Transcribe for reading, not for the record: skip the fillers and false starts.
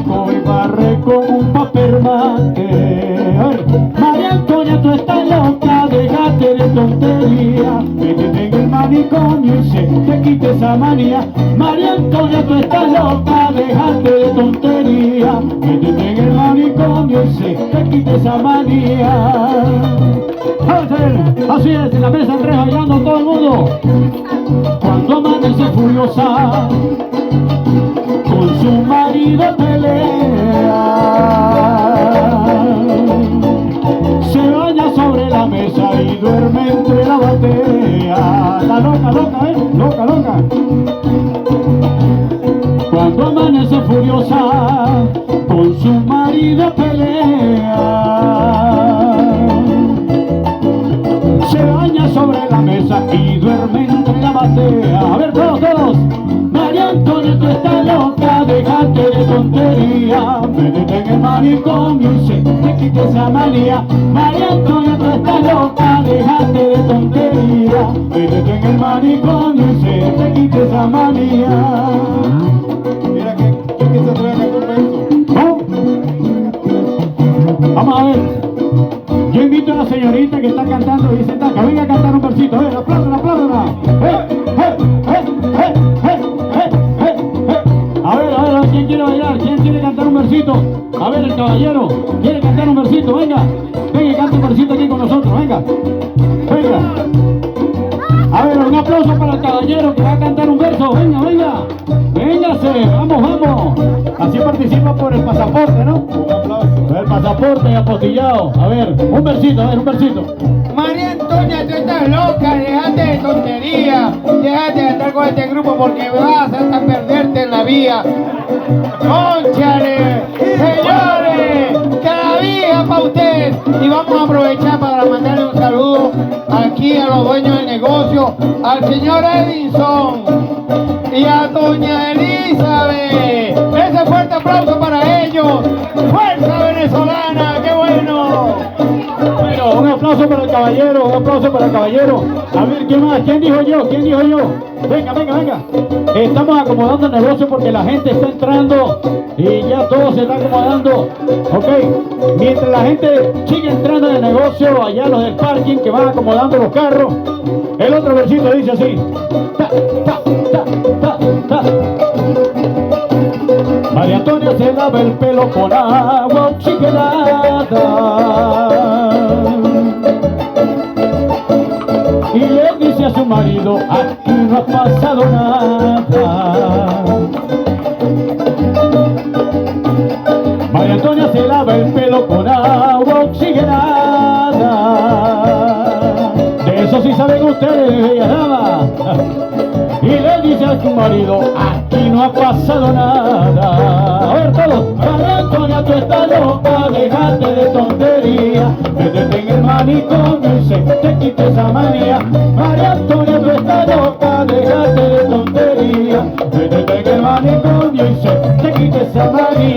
barre con un papel mate. María Antonia, tú estás loca, déjate de tontería, métete en el manicomio y se te quite esa manía. María Antonia, tú estás loca, déjate de tontería, métete en el manicomio y se te quite esa manía. Así es, en la mesa Andrés bailando todo el mundo. Cuando amanece furiosa, con su marido pelea, se baña sobre la mesa y duerme entre la batea. La loca, loca, loca, loca. Cuando amanece furiosa, con su marido pelea, se baña sobre la mesa y duerme entre la batea. A ver, todos, todos. María Antonia, tú estás loca, déjate de tontería, métete en el manicomio y se te quite esa manía. María Antonia, tú estás loca, déjate de tontería, métete en el manicomio y se te quite esa manía. Mira que se atreve a cantar un verso. ¿No? Vamos a ver. Yo invito a la señorita que está cantando y dice, Taca, venga a cantar un versito. A ver, apláudala, apláudala. A ver, ¿quién quiere bailar? ¿Quién quiere cantar un versito? A ver, el caballero, ¿quiere cantar un versito? Venga, venga y canta un versito aquí con nosotros, venga. Venga. A ver, un aplauso para el caballero que va a cantar un verso. Venga, venga. Véngase, vamos, vamos. Así participa por el pasaporte, ¿no? Un aplauso. El pasaporte apostillado. A ver, un versito, a ver, un versito. María Antonia, tú estás loca, déjate de tontería, déjate de estar con este grupo porque vas hasta perderte en la vía. ¡Cónchale! Señores, cada día para usted. Y vamos a aprovechar para mandarle un saludo aquí a los dueños del negocio, al señor Edison y a doña Elizabeth. Ese fuerte aplauso para ellos. ¡Fuerza venezolana! ¡Qué bueno! Bueno, un aplauso para el caballero, un aplauso para el caballero. A ver, ¿quién más? ¿Quién dijo yo? ¿Quién dijo yo? Venga, venga, venga. Estamos acomodando el negocio porque la gente está entrando y ya todo se está acomodando. Ok, mientras la gente sigue entrando en el negocio, allá los del parking que van acomodando los carros, el otro versito dice así. Ta, ta, ta, ta, ta. María Antonia se lava el pelo con agua oxigenada y le dice a su marido, aquí no ha pasado nada. María Antonia se lava el pelo con agua oxigenada. De eso sí saben ustedes, bellas damas. Y le dice a su marido, aquí no ha pasado nada. A ver todos. María Antonia, tú estás loca, déjate de tontería, métete en el manicomio y se te quite esa manía. María Antonia, tú estás loca, déjate de tontería, métete en el manicomio y se te quite esa manía.